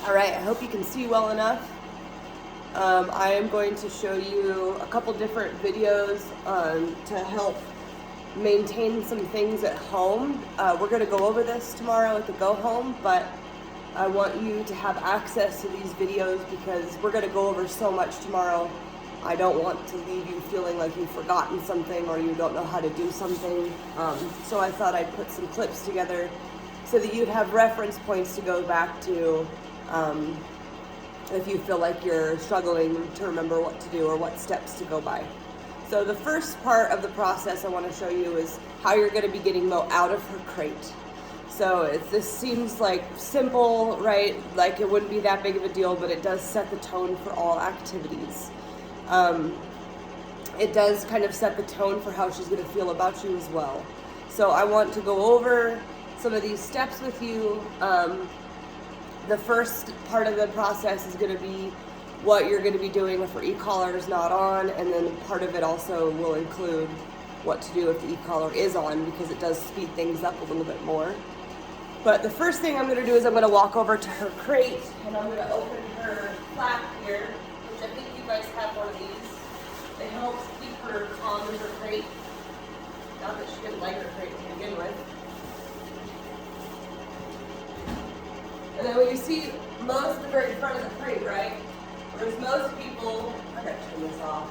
All right, I hope you can see well enough. I am going to show you a couple different videos to help maintain some things at home. We're going to go over this tomorrow at the go home, but I want you to have access to these videos because we're going to go over so much tomorrow. I don't want to leave you feeling like you've forgotten something or you don't know how to do something. So I thought I'd put some clips together so that you'd have reference points to go back to if you feel like you're struggling to remember what to do or what steps to go by. So the first part of the process I want to show you is how you're going to be getting Mo out of her crate. So this seems like simple, right? Like it wouldn't be that big of a deal, but it does set the tone for all activities. It does kind of set the tone for how she's going to feel about you as well. So I want to go over some of these steps with you. The first part of the process is going to be what you're going to be doing if her e-collar is not on, and then part of it also will include what to do if the e-collar is on, because it does speed things up a little bit more. But the first thing I'm going to do is I'm going to walk over to her crate, and I'm going to open her flap here, which I think you guys have one of these. It helps keep her calm in her crate. Not that she didn't like her crate to begin with. And then when you see Mo's at the very front of the crate, right? Whereas most people, I gotta turn this off.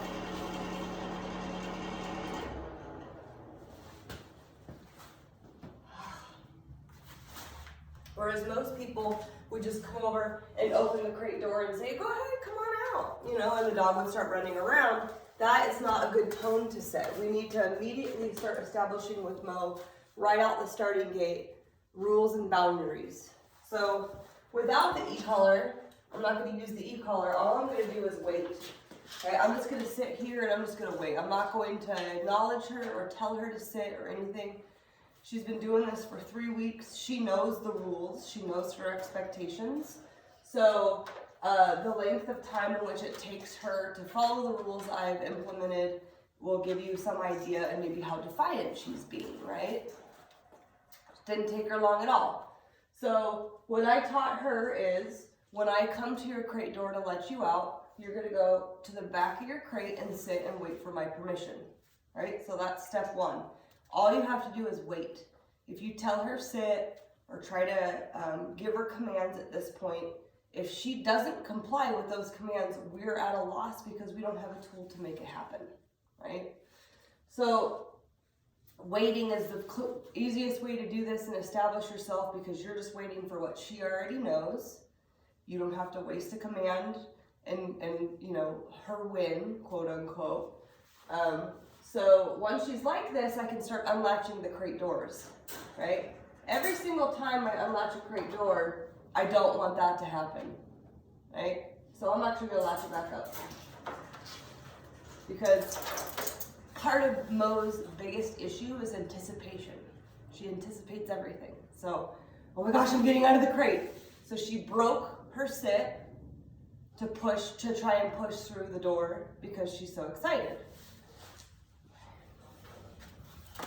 Whereas most people would just come over and open the crate door and say, go ahead, come on out, you know, and the dog would start running around. That is not a good tone to set. We need to immediately start establishing with Mo, right out the starting gate, rules and boundaries. So without the e-collar, I'm not going to use the e-collar. All I'm going to do is wait. Okay? I'm just going to sit here and I'm just going to wait. I'm not going to acknowledge her or tell her to sit or anything. She's been doing this for 3 weeks. She knows the rules. She knows her expectations. So the length of time in which it takes her to follow the rules I've implemented will give you some idea and maybe how defiant she's being, right? Didn't take her long at all. So what I taught her is, when I come to your crate door to let you out, you're going to go to the back of your crate and sit and wait for my permission, right? So that's step one. All you have to do is wait. If you tell her sit or try to give her commands at this point, if she doesn't comply with those commands, we're at a loss because we don't have a tool to make it happen, right? So waiting is the easiest way to do this and establish yourself, because you're just waiting for what she already knows. You don't have to waste a command and you know, her win, quote unquote. So once she's like this, I can start unlatching the crate doors, right? Every single time I unlatch a crate door, I don't want that to happen, right? So I'm actually going to latch it back up, because part of Mo's biggest issue is anticipation. She anticipates everything. So, oh my gosh, I'm getting out of the crate. So she broke her sit to try and push through the door because she's so excited.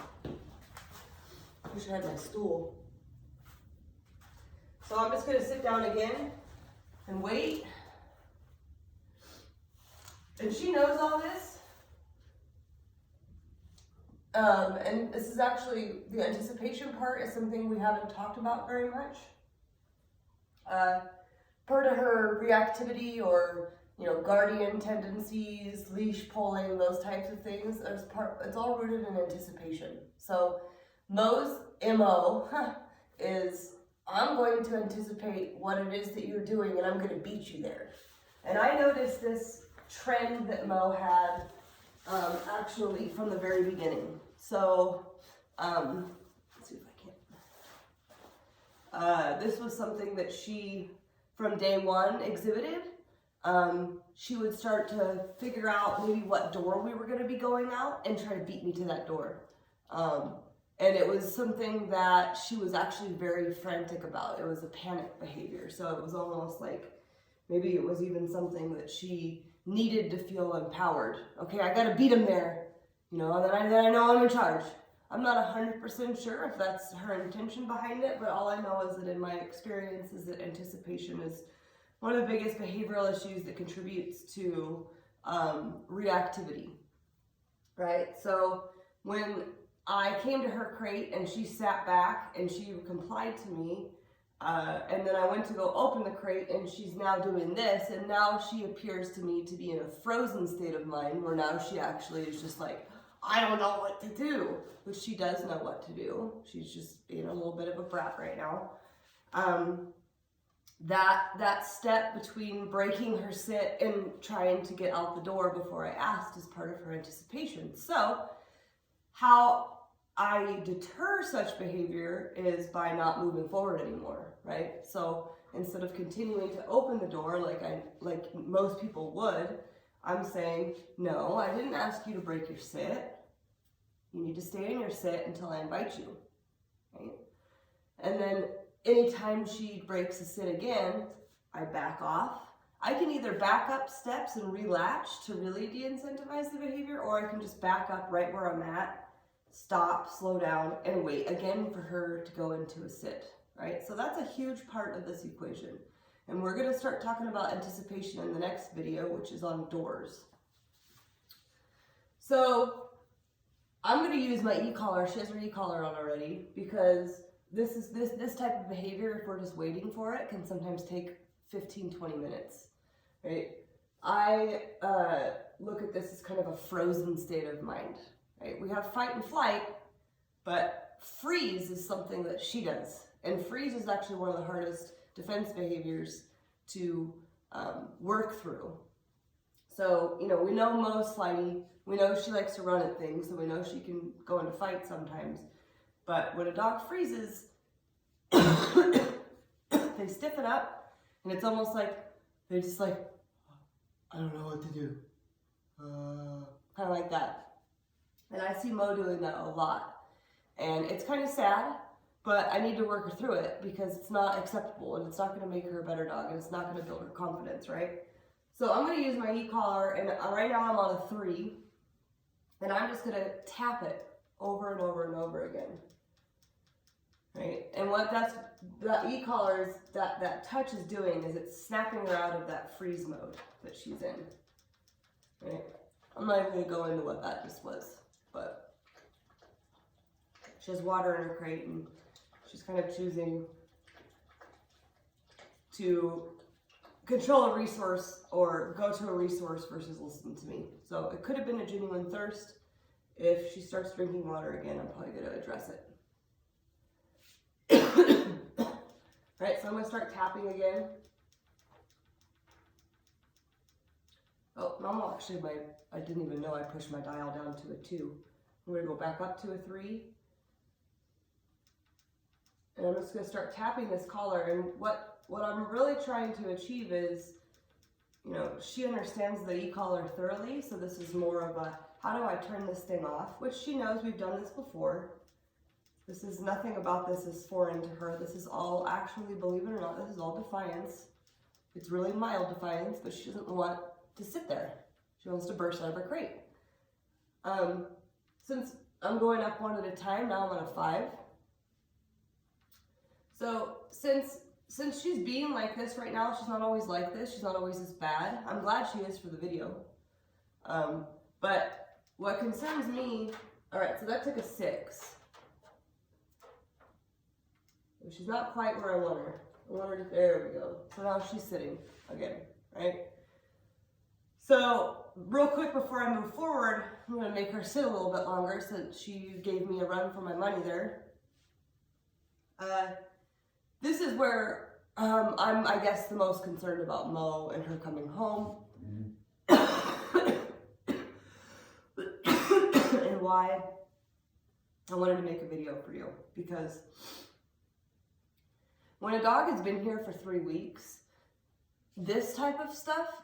I wish I had my stool. So I'm just going to sit down again and wait. And she knows all this. And this is actually, the anticipation part is something we haven't talked about very much. Part of her reactivity or, you know, guardian tendencies, leash pulling, those types of things, it's all rooted in anticipation. So Mo's MO is, I'm going to anticipate what it is that you're doing and I'm going to beat you there. And I noticed this trend that Mo had actually from the very beginning. So let's see if I can. This was something that she, from day one, exhibited. She would start to figure out maybe what door we were going to be going out and try to beat me to that door. And it was something that she was actually very frantic about. It was a panic behavior. So it was almost like maybe it was even something that she needed to feel empowered. Okay, I got to beat him there, you know, and then I know I'm in charge. I'm not 100% sure if that's her intention behind it, but all I know is that in my experience is that anticipation is one of the biggest behavioral issues that contributes to reactivity, right? So when I came to her crate and she sat back and she complied to me, and then I went to go open the crate and she's now doing this, and now she appears to me to be in a frozen state of mind where now she actually is just like, I don't know what to do, which she does know what to do. She's just being a little bit of a brat right now. That step between breaking her sit and trying to get out the door before I asked is part of her anticipation. So how I deter such behavior is by not moving forward anymore, right? So instead of continuing to open the door like most people would, I'm saying, no, I didn't ask you to break your sit. You need to stay in your sit until I invite you, right? And then anytime she breaks a sit again, I back off. I can either back up steps and relatch to really de-incentivize the behavior, or I can just back up right where I'm at, stop, slow down, and wait again for her to go into a sit, right? So that's a huge part of this equation. And we're gonna start talking about anticipation in the next video, which is on doors. So I'm gonna use my e-collar. She has her e-collar on already, because this type of behavior, if we're just waiting for it, can sometimes take 15-20 minutes, right? I look at this as kind of a frozen state of mind, right? We have fight and flight, but freeze is something that she does. And freeze is actually one of the hardest defense behaviors to work through. So, you know, we know Mo's flighty. We know she likes to run at things, so we know she can go into fight sometimes. But when a dog freezes, they stiffen up, and it's almost like they're just like, I don't know what to do. Kind of like that. And I see Mo doing that a lot. And it's kind of sad, but I need to work her through it because it's not acceptable, and it's not going to make her a better dog, and it's not going to build her confidence, right? So I'm going to use my e-collar, and right now I'm on a 3, and I'm just going to tap it over and over and over again. Right? And what that e-collar is, that touch is doing is it's snapping her out of that freeze mode that she's in. Right? I'm not even going to go into what that just was, but she has water in her crate and she's kind of choosing to control a resource or go to a resource versus listen to me. So it could have been a genuine thirst. If she starts drinking water again, I'm probably going to address it. Right, so I'm going to start tapping again. Oh, no, actually, I didn't even know I pushed my dial down to a 2. I'm going to go back up to a 3. And I'm just going to start tapping this collar. And what I'm really trying to achieve is, you know, she understands the e-collar thoroughly. So this is more of a, how do I turn this thing off? Which she knows we've done this before. This is nothing about this is foreign to her. This is all actually, believe it or not, this is all defiance. It's really mild defiance, but she doesn't want to sit there. She wants to burst out of her crate. Since I'm going up one at a time, now I'm on a 5. So since she's being like this right now, she's not always like this. She's not always this bad. I'm glad she is for the video. But what concerns me, all right, so that took a 6. She's not quite where I want her. I want her to, there we go. So now she's sitting again, right? So real quick before I move forward, I'm going to make her sit a little bit longer since she gave me a run for my money there. This is where I'm, I guess, the most concerned about Mo and her coming home. And why I wanted to make a video for you. Because when a dog has been here for 3 weeks, this type of stuff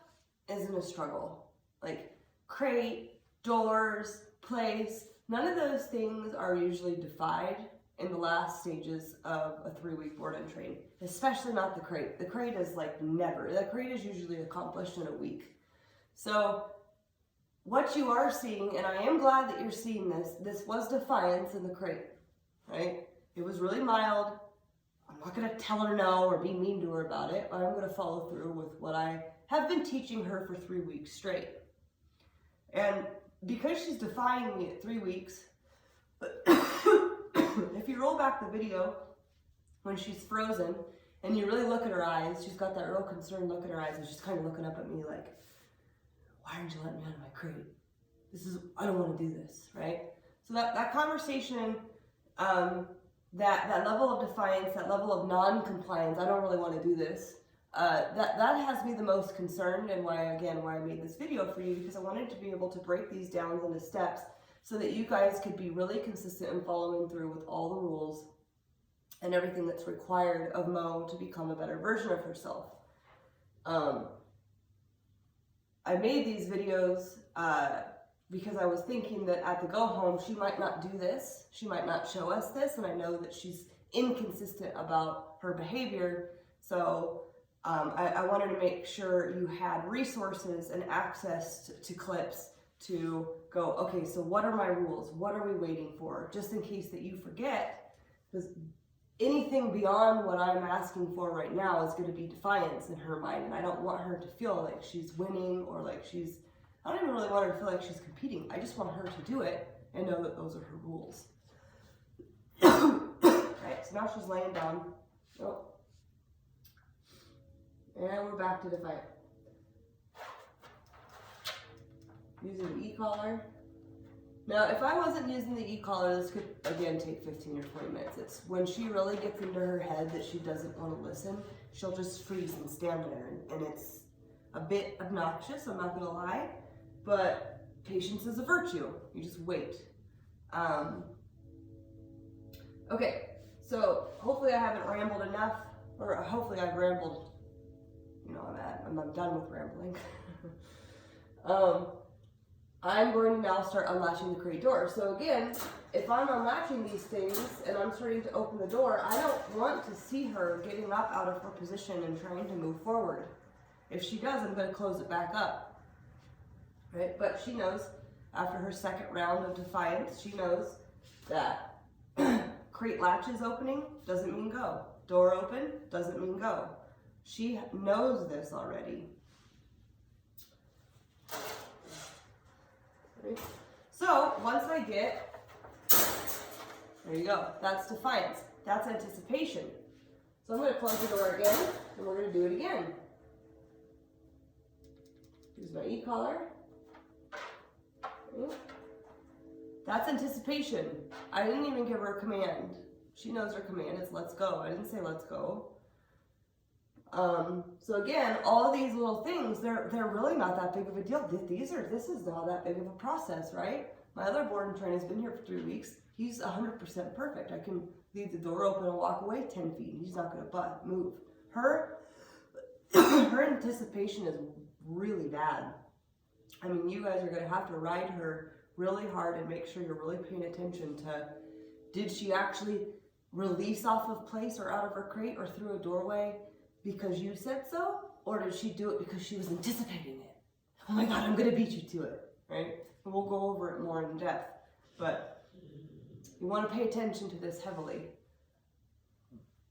isn't a struggle. Like crate, doors, place, none of those things are usually defied in the last stages of a 3-week board and train, especially not the crate. The crate is like never. The crate is usually accomplished in a week. So what you are seeing, and I am glad that you're seeing this was defiance in the crate, right? It was really mild. I'm not going to tell her no or be mean to her about it. I'm going to follow through with what I have been teaching her for 3 weeks straight. And because she's defying me at 3 weeks, if you roll back the video when she's frozen and you really look at her eyes, she's got that real concerned look in her eyes and she's kind of looking up at me like, why aren't you letting me out of my crate? I don't want to do this, right? So that conversation, that level of defiance, that level of non-compliance, I don't really want to do this, that has me the most concerned, and why I made this video for you, because I wanted to be able to break these down into steps so that you guys could be really consistent in following through with all the rules and everything that's required of Mo to become a better version of herself. I made these videos because I was thinking that at the go home, she might not do this, she might not show us this, and I know that she's inconsistent about her behavior, so I wanted to make sure you had resources and access to clips to go, okay, so what are my rules? What are we waiting for? Just in case that you forget, because anything beyond what I'm asking for right now is going to be defiance in her mind, and I don't want her to feel like she's winning or like I don't even really want her to feel like she's competing. I just want her to do it and know that those are her rules. Right, so now she's laying down. Oh. And we're back to defiant. Using the e-collar. Now, if I wasn't using the e-collar, this could, again, take 15 or 20 minutes. It's when she really gets into her head that she doesn't want to listen, she'll just freeze and stand there. And it's a bit obnoxious, I'm not going to lie, but patience is a virtue. You just wait. Okay, so hopefully I haven't rambled enough, or hopefully I've rambled, I'm done with rambling. I'm going to now start unlatching the crate door. So again, if I'm unlatching these things and I'm starting to open the door, I don't want to see her getting up out of her position and trying to move forward. If she does, I'm going to close it back up, right? But she knows, after her second round of defiance, she knows that crate latches opening doesn't mean go. Door open doesn't mean go. She knows this already. Right? So once I get, there you go, that's defiance. That's anticipation. So I'm going to close the door again, and we're going to do it again. Use my e-collar. Okay. That's anticipation. I didn't even give her a command. She knows her command. It's let's go. I didn't say let's go. So again, all of these little things, they're really not that big of a deal. This is not that big of a process, right? My other board and trainer has been here for 3 weeks. He's 100% perfect. I can leave the door open and walk away 10 feet. He's not going to move. Her anticipation is really bad. I mean, you guys are going to have to ride her really hard and make sure you're really paying attention to, did she actually release off of place or out of her crate or through a doorway because you said so? Or did she do it because she was anticipating it? Oh my God, I'm going to beat you to it, right? And we'll go over it more in depth. But you want to pay attention to this heavily.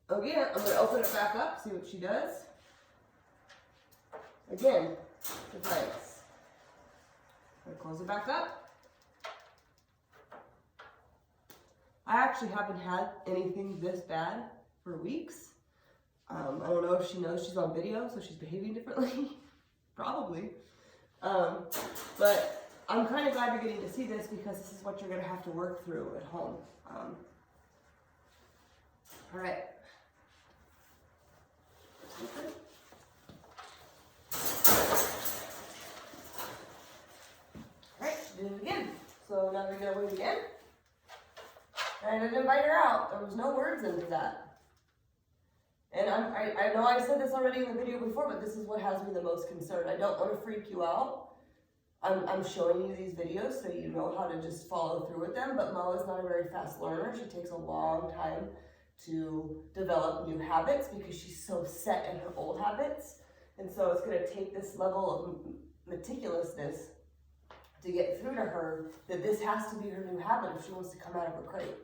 Again, I'm going to open it back up, see what she does. Again, defiance. I'm going to close it back up. I actually haven't had anything this bad for weeks. I don't know if she knows she's on video, so she's behaving differently. Probably. But I'm kind of glad you're getting to see this because this is what you're going to have to work through at home. All right. Alright, she did it again. So now we're going to wait again. And I didn't invite her out. There was no words into that. And I know I said this already in the video before, but this is what has me the most concerned. I don't want to freak you out. I'm showing you these videos so you know how to just follow through with them, but Mo is not a very fast learner. She takes a long time to develop new habits because she's so set in her old habits. And so it's going to take this level of meticulousness to get through to her that this has to be her new habit if she wants to come out of her crate.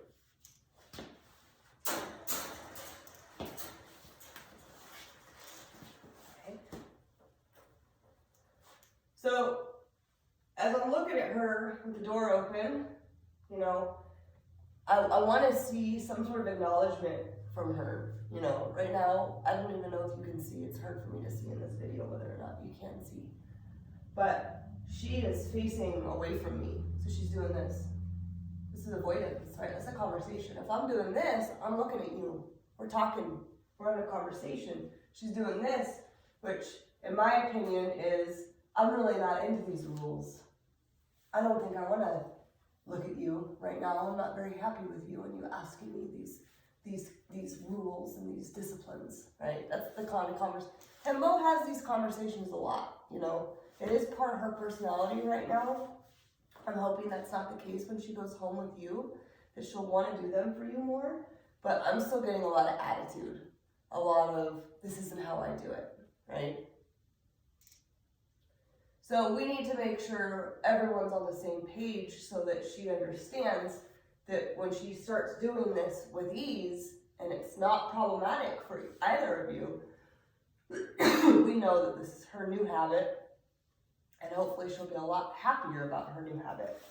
looking at her with the door open, you know, I want to see some sort of acknowledgement from her. You know, right now, I don't even know if you can see. It's hard for me to see in this video whether or not you can see. But she is facing away from me. So she's doing this. This is avoidance, right? That's a conversation. If I'm doing this, I'm looking at you. We're talking. We're having a conversation. She's doing this, which, in my opinion, is I'm really not into these rules. I don't think I want to look at you right now. I'm not very happy with you and you asking me these rules and these disciplines, right? That's the kind of conversation. And Mo has these conversations a lot, you know. It is part of her personality right now. I'm hoping that's not the case when she goes home with you, that she'll want to do them for you more. But I'm still getting a lot of attitude, a lot of this isn't how I do it, right? So we need to make sure everyone's on the same page so that she understands that when she starts doing this with ease, and it's not problematic for either of you, we know that this is her new habit, and hopefully she'll be a lot happier about her new habit,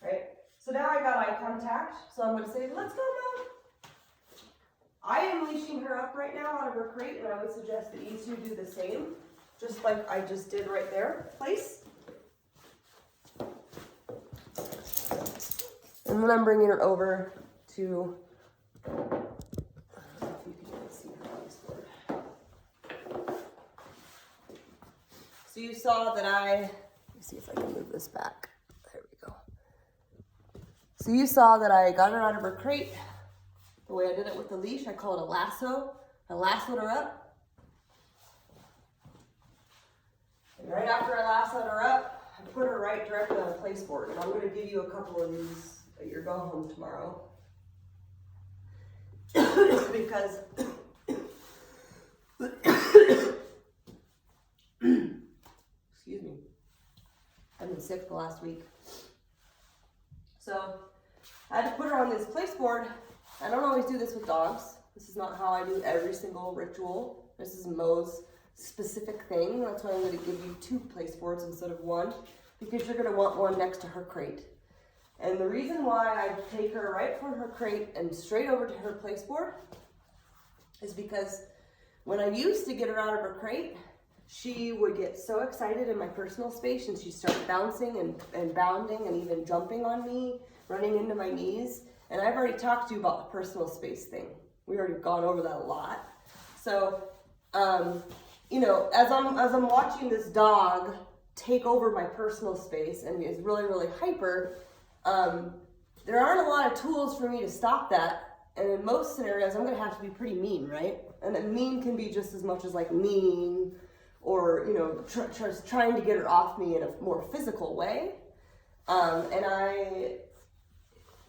right? So now I got eye contact, so I'm gonna say, let's go, Mom. I am leashing her up right now out of her crate, and I would suggest that you two do the same, just like I just did right there. Place. And then I'm bringing her over to, I don't know if you can even see her on this board. So you saw that let me see if I can move this back. There we go. So you saw that I got her out of her crate. The way I did it with the leash, I call it a lasso. I lassoed her up. And right after I lassoed her up, I put her right directly on a place board. And I'm going to give you a couple of these at your go home tomorrow. Because, excuse me, I've been sick the last week. So I had to put her on this place board. I don't always do this with dogs. This is not how I do every single ritual. This is Mo's specific thing. That's why I'm going to give you 2 place boards instead of 1, because you're going to want one next to her crate. And the reason why I take her right from her crate and straight over to her place board is because when I used to get her out of her crate, she would get so excited in my personal space and she'd start bouncing and bounding and even jumping on me, running into my knees. And I've already talked to you about the personal space thing. We already gone over that a lot. So, you know, as I'm watching this dog take over my personal space and is really, really hyper, there aren't a lot of tools for me to stop that. And in most scenarios, I'm going to have to be pretty mean, right? And then mean can be just as much as like mean or, you know, trying to get her off me in a more physical way. And I,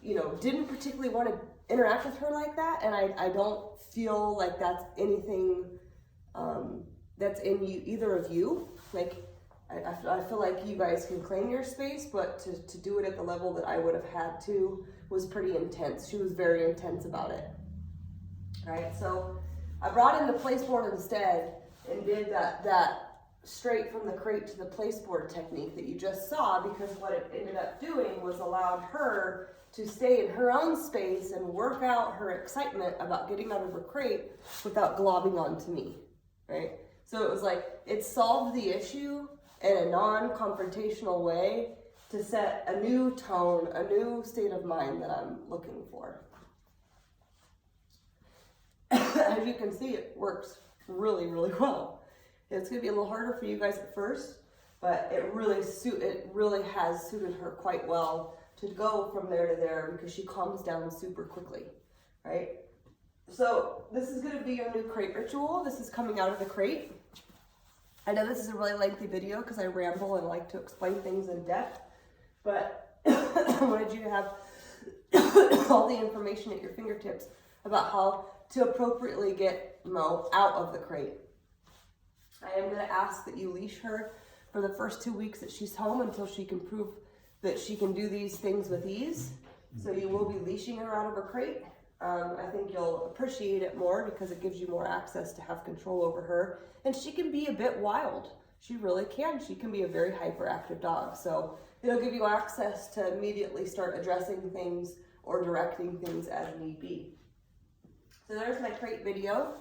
you know, didn't particularly want to interact with her like that. And I don't feel like that's anything that's in you, either of you. Like, I feel like you guys can claim your space, but to do it at the level that I would have had to was pretty intense. She was very intense about it. Right, so I brought in the place board instead and did that straight from the crate to the place board technique that you just saw, because what it ended up doing was allowed her to stay in her own space and work out her excitement about getting out of her crate without globbing onto me, right? So it was like, it solved the issue in a non-confrontational way to set a new tone, a new state of mind that I'm looking for. As you can see, it works really, really well. It's gonna be a little harder for you guys at first, but it really has suited her quite well to go from there to there, because she calms down super quickly, right? So this is gonna be your new crate ritual. This is coming out of the crate. I know this is a really lengthy video because I ramble and like to explain things in depth, but I wanted you to have all the information at your fingertips about how to appropriately get Mo out of the crate. I am going to ask that you leash her for the first 2 weeks that she's home until she can prove that she can do these things with ease. So you will be leashing her out of her crate. I think you'll appreciate it more because it gives you more access to have control over her. And she can be a bit wild. She really can. She can be a very hyperactive dog. So it'll give you access to immediately start addressing things or directing things as need be. So there's my crate video.